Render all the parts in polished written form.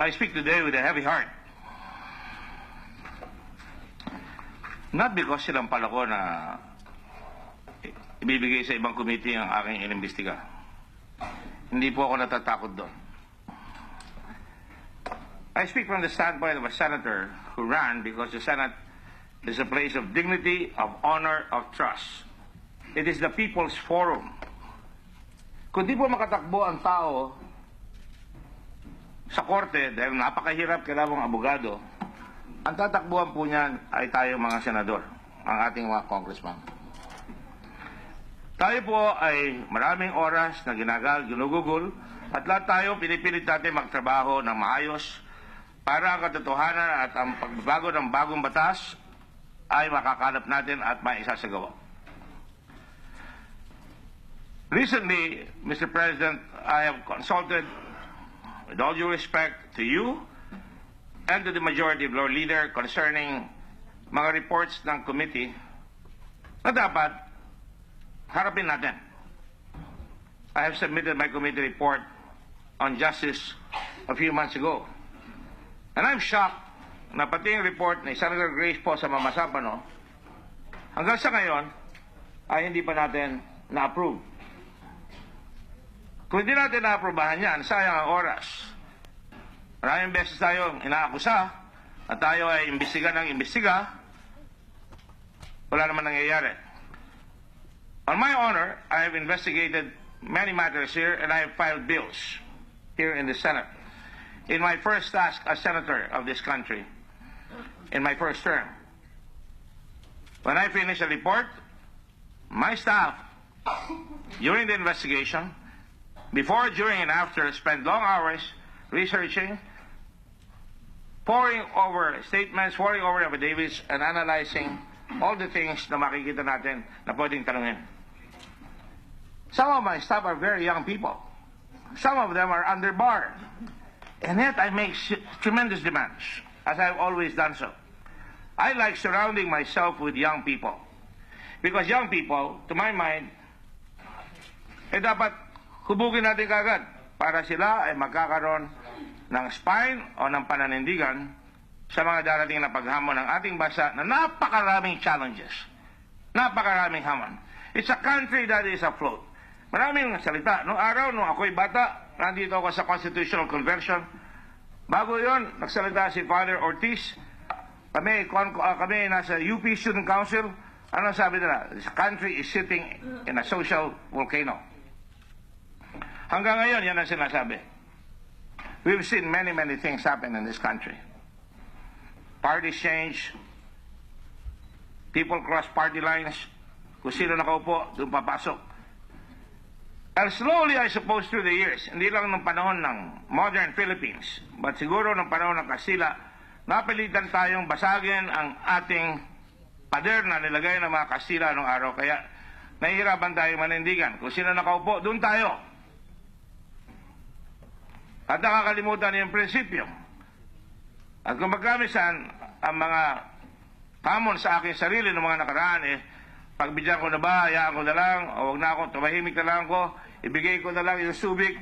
I speak today with a heavy heart. Not because sinampal ako na ibibigay sa ibang committee ang aking inimbestiga. Hindi po ako natatakot doon. I speak from the standpoint of a senator who ran because the Senate is a place of dignity, of honor, of trust. It is the people's forum. Kung di po makatakbo ang tao sa korte dahil napakahirap, kailangan abogado, ang tatakbuhan po niyan ay tayo mga senador, ang ating mga congressman. Tayo po ay maraming oras na ginugugol at lahat tayo pinipilit natin magtrabaho ng maayos para ang katotohanan at ang pagbabago ng bagong batas ay makakalap natin at maisasagawa. Recently, Mr. President, I have consulted, with all due respect to you and to the majority of our leader concerning mga reports ng committee na dapat harapin natin. I have submitted my committee report on justice a few months ago. And I'm shocked na pati yung report ni Senator Grace po sa Mamasapano, hanggang sa ngayon ay hindi pa natin na-approve. Kung hindi natin na-aprobahan yan, sayang ang oras. Maraming beses tayo inaakusa at tayo ay imbestiga ng imbestiga, wala naman nangyayari. On my honor, I have investigated many matters here and I have filed bills here in the Senate. In my first task as senator of this country, in my first term, when I finish a report, my staff, during the investigation, before, during, and after, spend long hours researching, poring over statements, poring over affidavits, and analyzing all the things na makikita natin na pwedeng tanungin. Some of my staff are very young people. Some of them are under bar. And yet I make tremendous demands, as I've always done so. I like surrounding myself with young people. Because young people, to my mind, dapat hubugin natin kagad para sila ay magkakaroon ng spine o ng pananindigan sa mga darating na paghamon ng ating bansa na napakaraming challenges, napakaraming hamon. It's a country that is afloat. Maraming salita. Noong araw, nung ako'y bata, nandito ako sa Constitutional Convention. Bago yon, nagsalita si Father Ortiz. Kami nasa UP Student Council. Ano sabi nila? This country is sitting in a social volcano. Hanggang ngayon, yan ang sinasabi. We've seen many, many things happen in this country. Parties change. People cross party lines. Kung sino nakaupo, doon papasok. And slowly, I suppose, through the years, hindi lang ng panahon ng modern Philippines, but siguro ng panahon ng Kastila, napilitan tayong basagin ang ating pader na nilagay ng mga Kastila noong araw. Kaya nahihirapan tayong manindigan. Kung sino nakaupo, doon tayo. At nakakalimutan yung prinsipyo. At kung magkamisan ang mga hamon sa aking sarili ng mga nakaraan, pagbigyan ko na ba, hayaan ko na lang, o huwag na ako, tumahimik na lang ko, ibigay ko na lang yung Subic,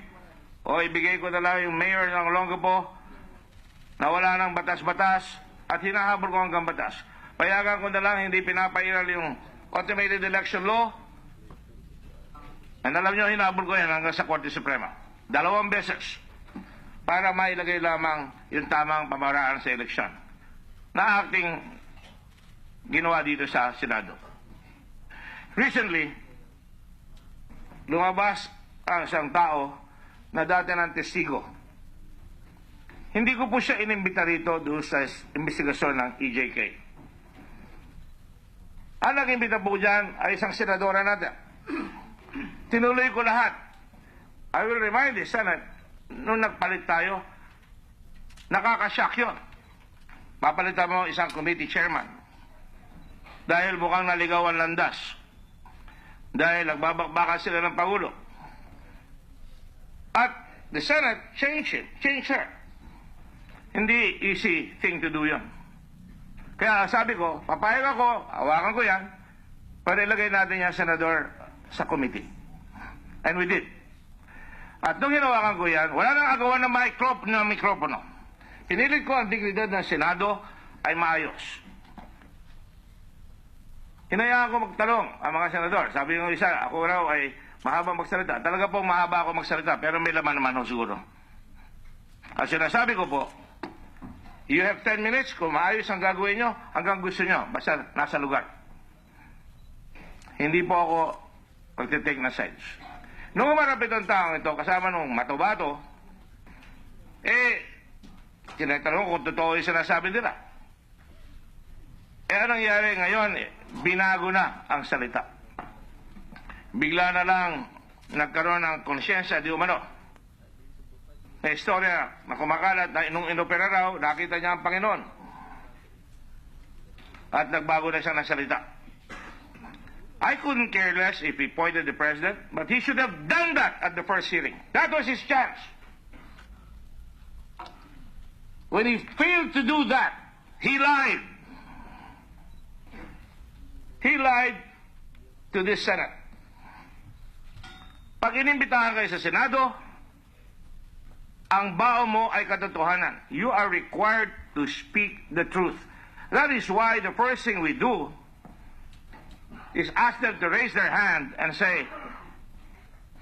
o ibigay ko na lang yung mayor ng Olongapo, na wala ng batas-batas, at hinahabol ko hanggang batas. Payagan ko na lang, hindi pinapairal yung automated election law, and alam nyo, hinahabol ko yan hanggang sa Korte Suprema. 2 beses. Para mailagay lamang yung tamang pamaraan sa eleksyon na ating ginawa dito sa Senado. Recently, lumabas ang isang tao na dati ng testigo. Hindi ko po siya inimbita rito doon sa investigasyon ng EJK. Ang nag-imbita po dyan ay isang senadora natin. Tinuloy ko lahat. I will remind the Senate, nung nagpalit tayo, nakakashock yun. Papalitan mo isang committee chairman dahil mukhang naligaw ang landas, dahil nagbabakbakan sila ng Pangulo. At the Senate changed her. Hindi easy thing to do yun. Kaya sabi ko, papayag ako, hawakan ko yan, para ilagay natin yan, senador, sa committee. And we did. At nung hinawakan ko yan, wala nang agawan ng mikropono. pinilit ko ang dignidad ng Senado ay maayos. Hinayaan ko magtanong ang mga senador. Sabi ng isa, ako raw ay mahaba magsalita. Talaga po mahaba ako magsalita, pero may laman naman ho siguro. Ang sinasabi ko po, you have 10 minutes, kung maayos ang gagawin nyo, hanggang gusto nyo, basta nasa lugar. Hindi po ako magtitake na sides. Nung umarapit ang taong ito, kasama nung matubato, tinatanong kung totoo yung sinasabi nila. Anong nangyari ngayon? Binago na ang salita. Bigla na lang nagkaroon ng konsyensya di umano. May istorya na kumakalat na nung inopera raw, nakita niya ang Panginoon. At nagbago na siya ng salita. I couldn't care less if he pointed the president, but he should have done that at the first hearing. That was his chance. When he failed to do that, he lied. He lied to this Senate. Pag inimbitahan kayo sa Senado, ang bao mo ay katotohanan. You are required to speak the truth. That is why the first thing we do is ask them to raise their hand and say,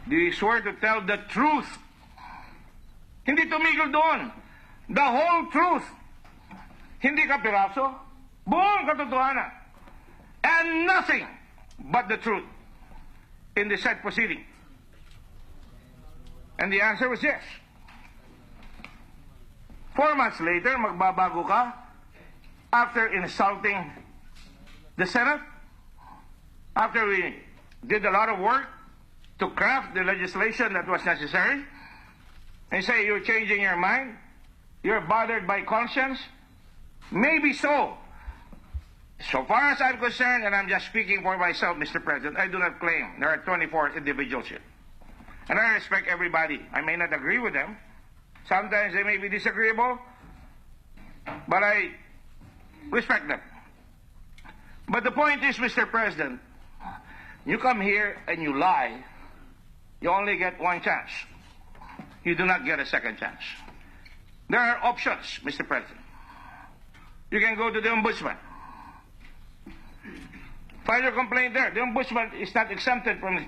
do you swear to tell the truth? Hindi tumigil doon. The whole truth. Hindi ka piraso. Buong katotohanan. And nothing but the truth in the said proceeding. And the answer was yes. 4 months later, magbabago ka after insulting the Senate, after we did a lot of work to craft the legislation that was necessary, and say you're changing your mind, you're bothered by conscience. Maybe so. So far as I'm concerned, and I'm just speaking for myself, Mr. President, I do not claim there are 24 individuals here. And I respect everybody. I may not agree with them. Sometimes they may be disagreeable, but I respect them. But the point is, Mr. President, you come here and you lie, you only get one chance. You do not get a second chance. There are options, Mr. President. You can go to the Ombudsman. File your complaint there. The Ombudsman is not exempted from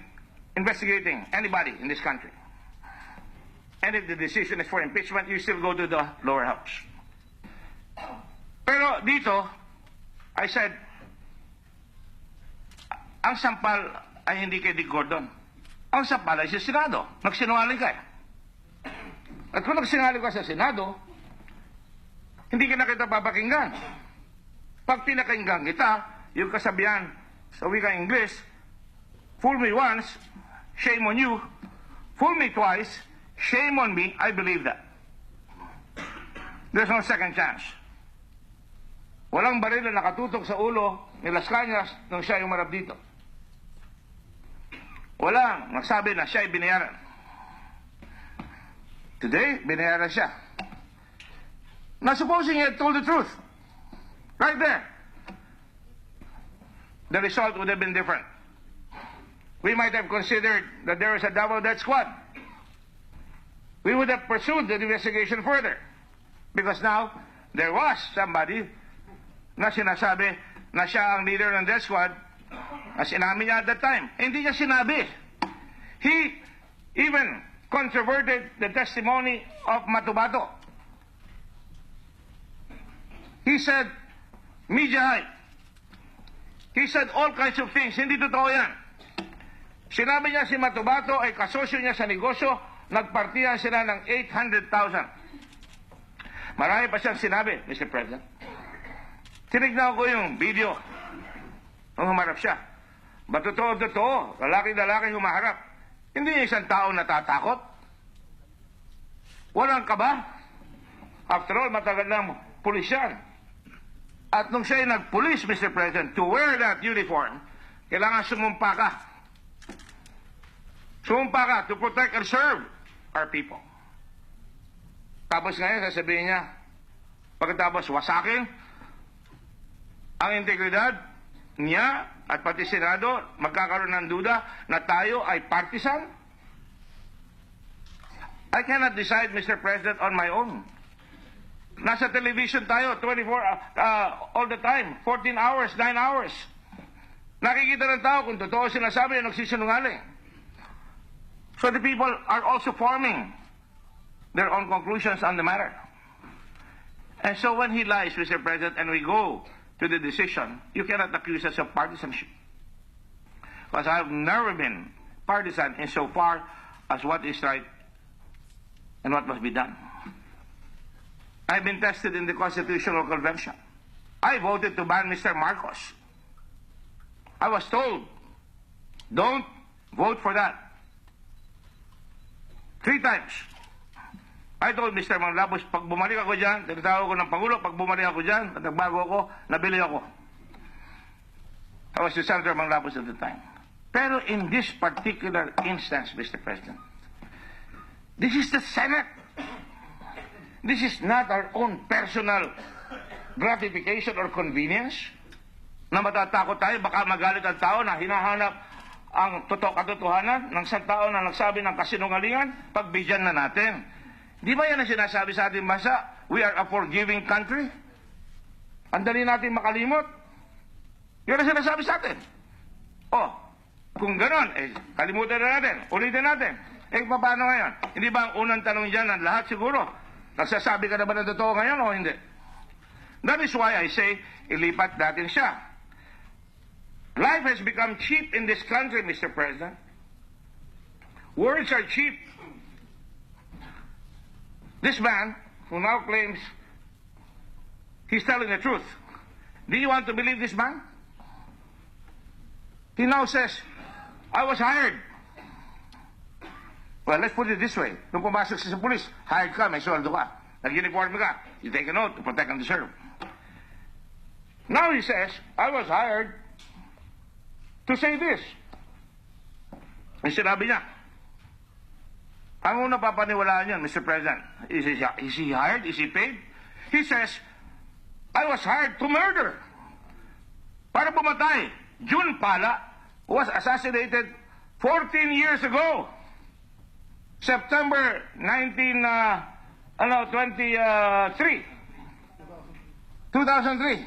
investigating anybody in this country. And if the decision is for impeachment, you still go to the lower house. Pero dito, I said, ang sampal ay hindi kay Dick Gordon. Ang sampal ay sa Senado. Nagsinungaling ka. At kung nagsinungaling ka sa Senado, hindi ka na kita papakinggan. Pag pinakinggan kita, yung kasabihan sa wika English, fool me once, shame on you. Fool me twice, shame on me, I believe that. There's no second chance. Walang baril na nakatutok sa ulo ni Las Cañas nung siya yung marap dito. Walang nagsabi na siya ay binayaran. Today, binayaran siya. Now, supposing he had told the truth, right there, the result would have been different. We might have considered that there was a double death squad. We would have pursued the investigation further. Because now, there was somebody na sinasabi na siya ang leader ng death squad, na sinabi niya at that time. Hindi niya sinabi. He even controverted the testimony of Matubato. He said, media hype. He said all kinds of things. Hindi totoo yan. Sinabi niya si Matubato ay kasosyo niya sa negosyo, nagpartihan sila ng 800,000. Marami pa siyang sinabi, Mr. President. Tinignan ko yung video nung humarap siya. Ba totoo, lalaki humaharap. Hindi yung isang tao natatakot. Walang kaba. After all, matagal lang pulis yan. At nung siya ay nagpulis, Mr. President, to wear that uniform, kailangan sumumpa ka. Sumumpa ka to protect and serve our people. Tapos ngayon, sasabihin niya, pagkatapos wasakin ang integridad niya at pati Senado, magkakaroon ng duda na tayo ay partisan. I cannot decide, Mr. President, on my own. Nasa television tayo, 24, all the time, 14 hours, 9 hours. Nakikita ng tao kung totoo sinasabi na nagsisinungaling. So the people are also forming their own conclusions on the matter. And so when he lies, Mr. President, and we go to the decision, you cannot accuse us of partisanship. Because I have never been partisan insofar as what is right and what must be done. I've been tested in the Constitutional Convention. I voted to ban Mr. Marcos. I was told, don't vote for that. 3 times. I told Mr. Manglapos, pag bumalik ako dyan, tinatawag ko ng Pangulo, pag bumalik ako dyan, at nagbago ako, nabili ako. I was the Senator Manglapos at the time. Pero in this particular instance, Mr. President, this is the Senate. This is not our own personal gratification or convenience na matatakot tayo, baka magalit ang tao na hinahanap ang katotohanan ng isang tao na nagsabi ng kasinungalingan, pagbigyan na natin. Di ba yan ang sinasabi sa ating bansa? We are a forgiving country. Ang dali natin makalimot. Yan ang sinasabi sa atin. Oh, kung ganon, kalimutan na natin, ulitin natin. Paano ngayon? Hindi ba ang unang tanong dyan ng lahat siguro? Nagsasabi ka na ba ng totoo ngayon o hindi? That is why I say, ilipat natin siya. Life has become cheap in this country, Mr. President. Words are cheap. This man, who now claims he's telling the truth, do you want to believe this man? He now says, I was hired. Well, let's put it this way. Nung pumasok siya sa pulis, hired ka, may sweldo ka. Nag-uniform ka, you take a note to protect and deserve. Now he says, I was hired to say this. Ang sinabi niya. Ang una papaniwalaan yan, Mr. President, is he hired? Is he paid? He says, I was hired to murder. Para pumatay. June Pala was assassinated 14 years ago. September 2003. 2003.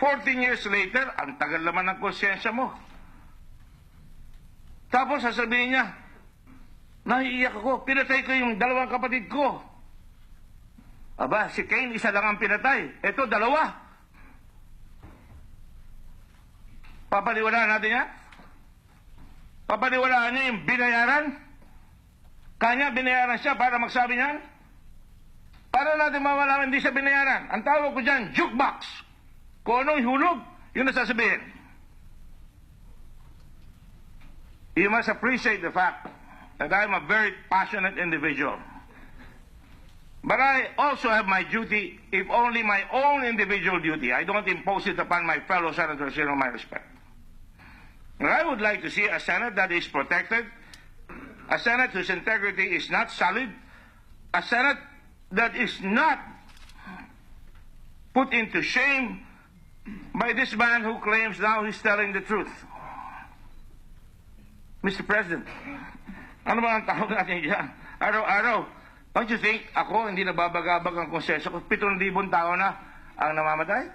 14 years later, ang tagal naman ng konsyensya mo. Tapos sasabihin niya, naiiyak ako, pinatay ko yung 2 kapatid ko. Aba, si Cain, isa lang ang pinatay. Ito, 2. Papaniwalaan natin yan? Papaniwalaan niya yung binayaran? Kanya, binayaran siya para magsabi niyan? Para natin mawalaman hindi siya binayaran. Ang tawag ko dyan, jukebox. Kung anong hulog, yun na sasabihin. You must appreciate the fact that I'm a very passionate individual. But I also have my duty, if only my own individual duty. I don't impose it upon my fellow senators in all my respect. And I would like to see a Senate that is protected, a Senate whose integrity is not sullied, a Senate that is not put into shame by this man who claims now he's telling the truth. Mr. President, ano ba ang tawag natin dyan? Araw-araw, don't you think ako hindi nababagabag ang konsenso ko? 7,000 tao na ang namamatay?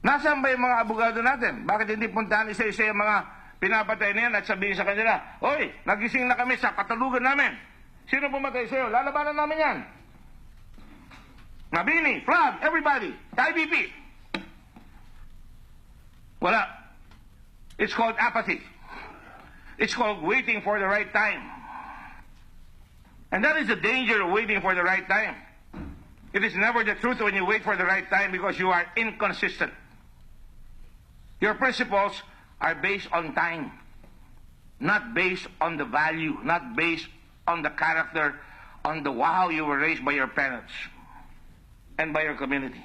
Nasaan ba yung mga abogado natin? Bakit hindi puntahan isa-isa yung mga pinapatay na yan at sabihin sa kanila, Hoy, nagising na kami sa katalugan namin. Sino pumatay sa'yo? Lalabanan namin yan. Mabini, Flag, everybody, IBP. Wala. It's called apathy. It's called waiting for the right time. And that is the danger of waiting for the right time. It is never the truth when you wait for the right time because you are inconsistent. Your principles are based on time, not based on the value, not based on the character, on the how you were raised by your parents and by your community.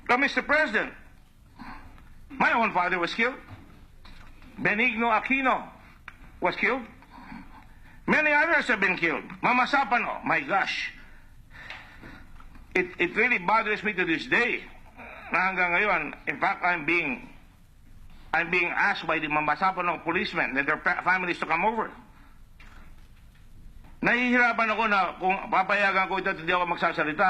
Now, Mr. President, my own father was killed. Benigno Aquino was killed. Many others have been killed. Mama Sapano, my gosh. It really bothers me to this day. Na hanggang ngayon, in fact, I'm being asked by the Mama Sapano policemen and their families to come over. Nahihirapan ako na kung papayagan ko ito at hindi ako magsasalita.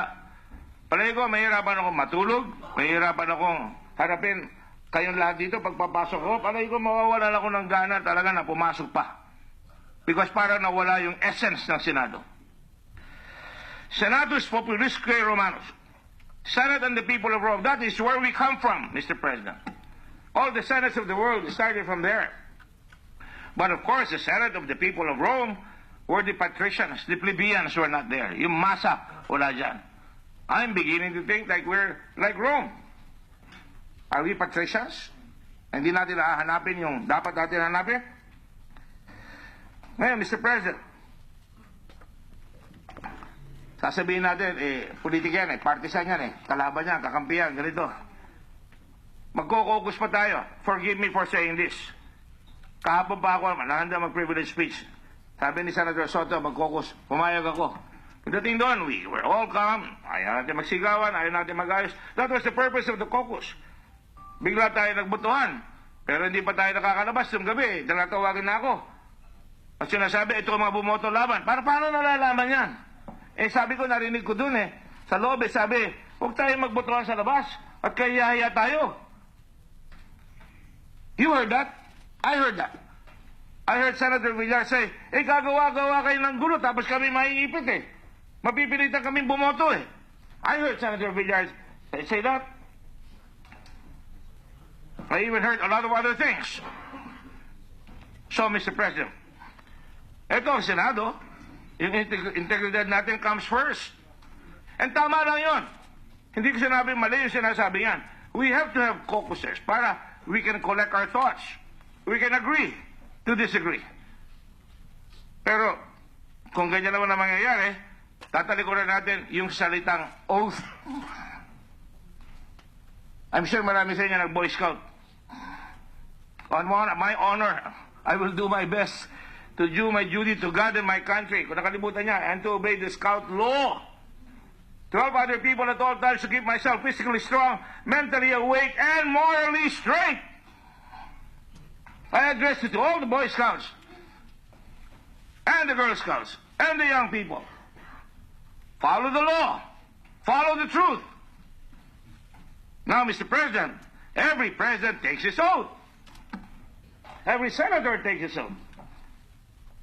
Palagi ko, mahirapan ako matulog, mahirapan akong harapin kayong lahat dito pagpapasok ko. Palagi ko, mawawalan ako ng gana talaga na pumasok pa. Because parang nawala yung essence ng Senado. Senatus Populusque Romanus. Senate and the people of Rome. That is where we come from, Mr. President. All the senates of the world started from there. But of course, the Senate of the people of Rome were the patricians, the plebeians were not there. Yung masa, wala dyan. I'm beginning to think like we're like Rome. Are we patricians? Hindi natin hahanapin yung dapat natin hanapin? Ngayon, Mr. President, sasabihin natin, politika yan, partisan yan, kalaban yan, kakampiyan, ganito. Magko-caucus pa tayo. Forgive me for saying this. Kahapon pa ako, nahanda mag-privilege speech. Sabi ni Senator Soto, mag-caucus, pumayag ako. Pagdating doon, we were all calm. Ayaw natin magsigawan, ayaw natin mag-ayos. That was the purpose of the caucus. Bigla tayo nagbutuhan. Pero hindi pa tayo nakakalabas yung gabi. Tinatawagin na ako. At sinasabi, ito ang mga bumoto laban. Paano nalalaman yan? Sabi ko, narinig ko dun sa loob, sabi, huwag tayo magbotohan sa labas at kaya tayo. You heard that? I heard that. I heard Senator Villar say, gagawa-gawa kayo ng gulo tapos kami maiipit Mapipilitan kami bumoto I heard Senator Villar say that. I even heard a lot of other things. So, Mr. President, ito ang Senado, yung integridad natin comes first. And tama lang yon. Hindi ko sinabing mali yung sinasabi yan. We have to have caucuses para we can collect our thoughts. We can agree to disagree. Pero, kung ganyan naman ang mangyayari, tatalikuran natin yung salitang oath. I'm sure marami sa inyo nag-Boy Scout. On my honor, I will do my best to do my duty to God and my country. Kung nakalimutan niya, and to obey the Scout law. To help other people at all times to keep myself physically strong, mentally awake, and morally straight. I address it to all the Boy Scouts, and the Girl Scouts, and the young people. Follow the law. Follow the truth. Now, Mr. President, every president takes his oath. Every senator takes his oath.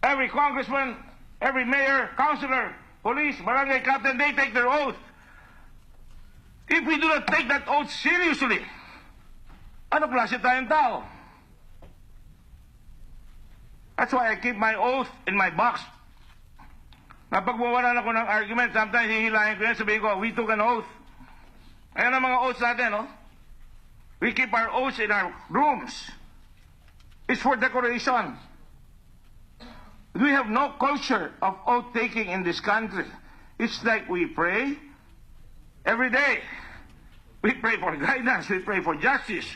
Every congressman, every mayor, councilor, police, barangay captain, they take their oath. If we do not take that oath seriously, ano klase tayong tao? That's why I keep my oath in my box. Na pag mawalan ako ng argument, sometimes hihilahin ko yan, sabihin ko, we took an oath. Ayan ang mga oaths natin, We keep our oaths in our rooms. It's for decoration. We have no culture of oath-taking in this country. It's like we pray every day. We pray for guidance. We pray for justice.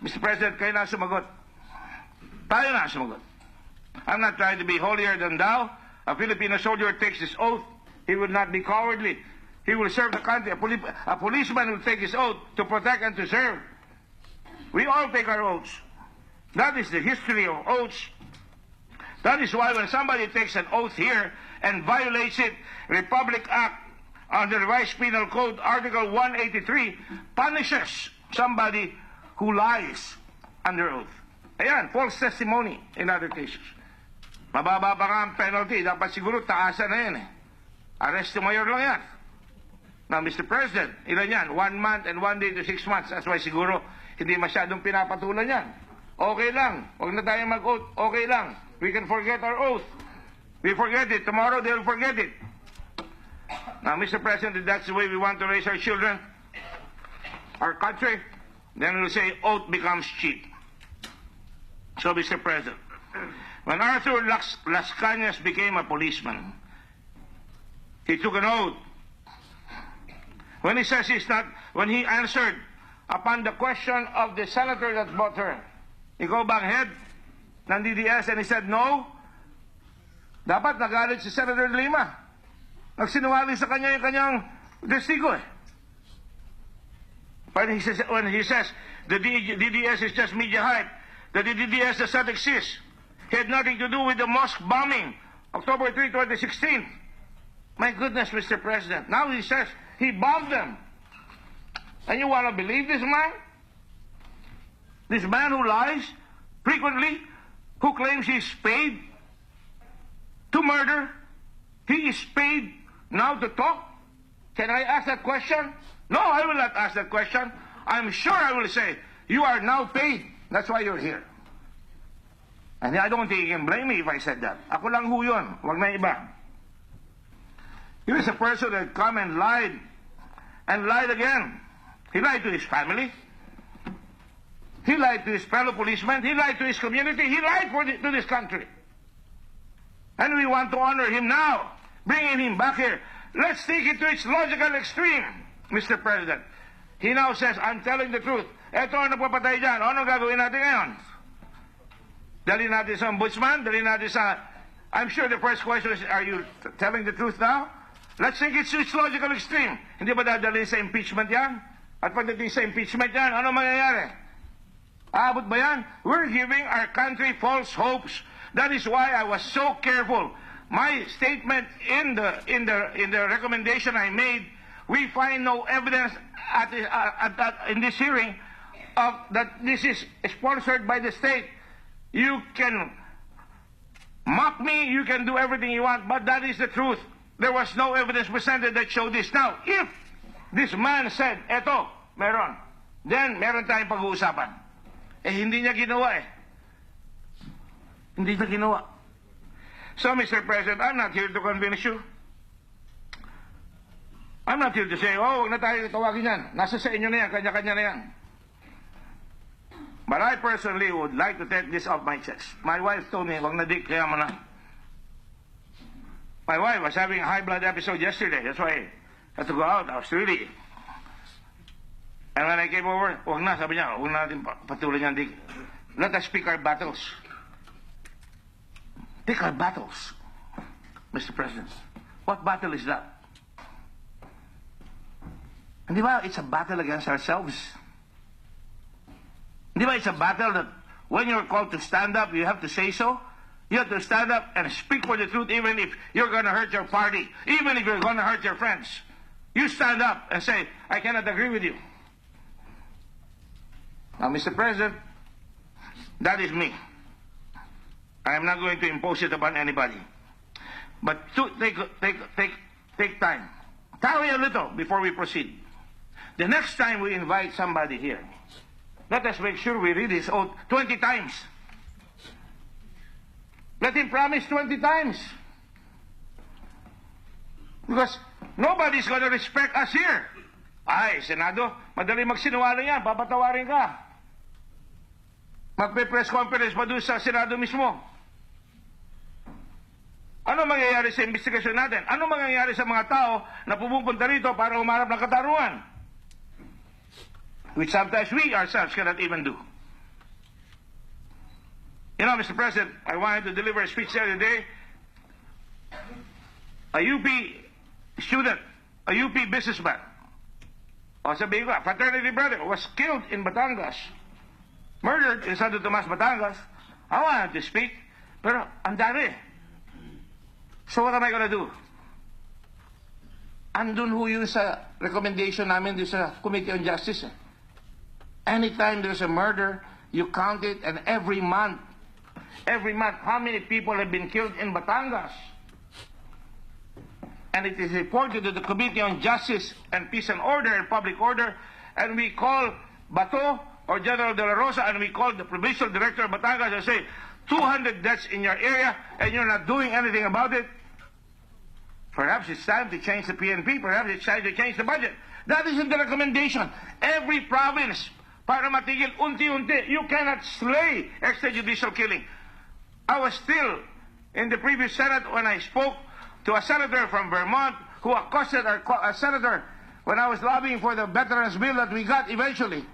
Mr. President, kayo na sumagot. Tayo na sumagot. I'm not trying to be holier than thou. A Filipino soldier takes his oath. He will not be cowardly. He will serve the country. A policeman will take his oath to protect and to serve. We all take our oaths. That is the history of oaths. That is why when somebody takes an oath here and violates it, Republic Act under the Revised Penal Code, Article 183, punishes somebody who lies under oath. Ayan, false testimony in other cases. Mababa pa nga ang penalty. Dapat siguro taasan na yan Arresto mayor lang yan. Now, Mr. President, ilan yan? 1 month and 1 day to 6 months. That's why siguro hindi masyadong pinapatulan yan. Okay lang. Huwag na tayo mag-oath. Okay lang. We can forget our oath. We forget it. Tomorrow they'll forget it. Now, Mr. President, if that's the way we want to raise our children, our country, then we'll say oath becomes cheap. So, Mr. President, when Arthur Las Cañas became a policeman, he took an oath. When he says when he answered upon the question of the senator that bought her, ikaw bang head ng DDS? And he said, no. Dapat nagalit si Senator Lima. Nagsinungaling sa kanya yung kanyang testigo When he says the DDS is just media hype, that the DDS does not exist. It had nothing to do with the mosque bombing October 3, 2016. My goodness, Mr. President. Now he says he bombed them. And you want to believe this man? This man who lies frequently, who claims he's paid to murder, he is paid now to talk? Can I ask that question? No, I will not ask that question. I'm sure I will say, you are now paid. That's why you're here. And I don't think you can blame me if I said that. Ako lang ho yun. Wag na iba. He was a person that come and lied again. He lied to his family. He lied to his fellow policemen. He lied to his community. He lied to this country. And we want to honor him now, bringing him back here. Let's take it to its logical extreme, Mr. President. He now says, I'm telling the truth. Eto ang nagpapatay dyan. Ano gagawin natin ngayon? Dali natin sa ombudsman, dali natin sa... I'm sure the first question is, are you telling the truth now? Let's take it to its logical extreme. Hindi ba dadalhin sa impeachment yan? At pagdating sa impeachment yan, ano mangyayari? Aabot ba yan? We're giving our country false hopes. That is why I was so careful. My statement in the recommendation I made, we find no evidence in this hearing of that this is sponsored by the state. You can mock me, you can do everything you want, but that is the truth. There was no evidence presented that showed this. Now, if this man said, eto, meron, then meron tayong pag-uusapan. Eh, hindi niya ginawa eh. Hindi niya ginawa. So, Mr. President, I'm not here to convince you. I'm not here to say, oh, huwag na tayo tawagin yan. Nasa sa inyo na yan, kanya-kanya na yan. But I personally would like to take this off my chest. My wife told me, wag na dik, kaya mo na. My wife was having a high blood episode yesterday. That's why I had to go out. I was really... And when I came over, wag na, sabi niya, wag na natin patuloy niyan, dik. Let us pick our battles. Pick our battles, Mr. President. What battle is that? And di ba, it's a battle against ourselves. Di ba, it's a battle that when you're called to stand up, you have to say so. You have to stand up and speak for the truth, even if you're going to hurt your party, even if you're going to hurt your friends. You stand up and say, I cannot agree with you. Now, Mr. President, that is me. I am not going to impose it upon anybody. But to take time. Tarry a little before we proceed. The next time we invite somebody here, let us make sure we read his oath 20 times. Let him promise 20 times. Because nobody's going to respect us here. Ay, Senado, madali magsinungaling yan, papatawarin ka. Magpe-press conference pa doon sa Senado mismo. Ano mangyayari sa investigasyon natin? Ano mangyayari sa mga tao na pumupunta rito para umarap ng katarungan? Which sometimes we ourselves cannot even do. You know, Mr. President, I wanted to deliver a speech the other day. A UP student, a UP businessman, o sabihin ko, fraternity brother, was killed in Batangas. Murdered in Santo Tomas, Batangas. I wanted to speak, pero ang dami. So what am I gonna do? Andun ho yun sa recommendation namin din sa Committee on Justice. Anytime there's a murder, you count it, and every month, how many people have been killed in Batangas? And it is reported to the Committee on Justice and Peace and Order and Public Order, and we call Bato or General De La Rosa, and we call the Provincial Director of Batangas and say, 200 deaths in your area, and you're not doing anything about it. Perhaps it's time to change the PNP. Perhaps it's time to change the budget. That is in the recommendation. Every province, para matigil unti-unti, you cannot slay extrajudicial killing. I was still in the previous Senate when I spoke to a senator from Vermont who accosted a senator when I was lobbying for the veterans bill that we got eventually.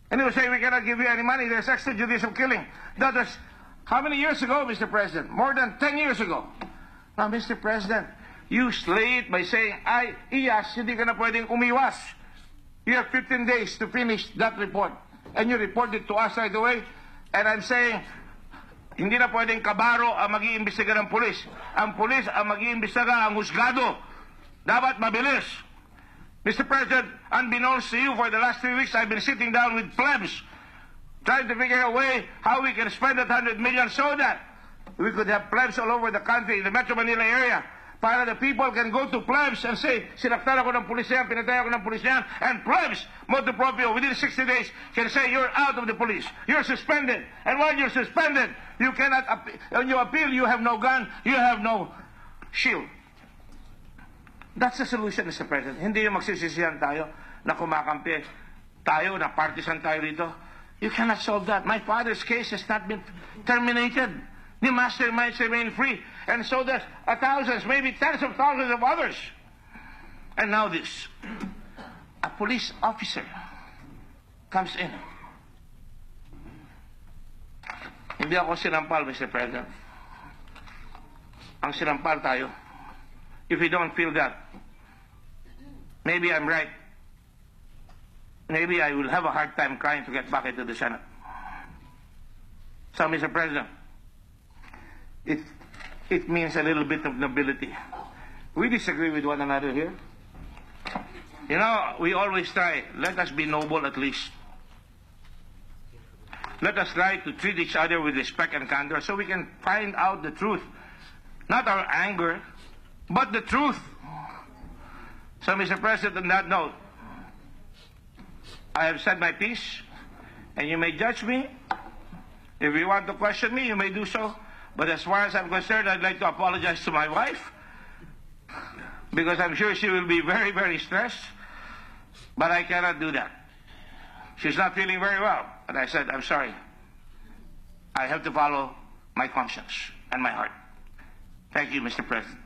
And he was saying, we cannot give you any money. There's extrajudicial killing. That was how many years ago, Mr. President? More than 10 years ago. Now, Mr. President, you slay it by saying, ay, iyas, hindi ka na pwedeng umiwas. You have 15 days to finish that report. And you report it to us right away. And I'm saying, Hindi na pwedeng kabaro ang mag-iimbestiga ng pulis. Ang pulis ang mag-iimbestiga, ang husgado. Dapat mabilis. Mr. President, unbeknownst to you, for the last 3 weeks, I've been sitting down with plebs, trying to figure a way how we can spend that 100 million so that we could have plebs all over the country, in the Metro Manila area, para the people can go to plebs and say, sinaktan ako ng pulis yan, pinatay ako ng pulis yan, and plebs, motu proprio, within 60 days, can say, you're out of the police. You're suspended. And when you're suspended, you cannot, when you appeal, you have no gun, you have no shield. That's the solution, Mr. President. Hindi yung magsisisihan tayo na kumakampi tayo, na partisan tayo rito. You cannot solve that. My father's case has not been terminated. The masterminds remain free. And so does thousands, maybe tens of thousands of others. And now this. A police officer comes in. Hindi ako sinampal, Mr. President. Ang sinampal tayo. If you don't feel that, maybe I'm right. Maybe I will have a hard time trying to get back into the Senate. So, Mr. President, it means a little bit of nobility. We disagree with one another here. You know, we always try, let us be noble at least. Let us try to treat each other with respect and candor so we can find out the truth. Not our anger, but the truth. So, Mr. President, on that note, I have said my piece, and you may judge me. If you want to question me, you may do so. But as far as I'm concerned, I'd like to apologize to my wife, because I'm sure she will be very, very stressed. But I cannot do that. She's not feeling very well. And I said, I'm sorry. I have to follow my conscience and my heart. Thank you, Mr. President.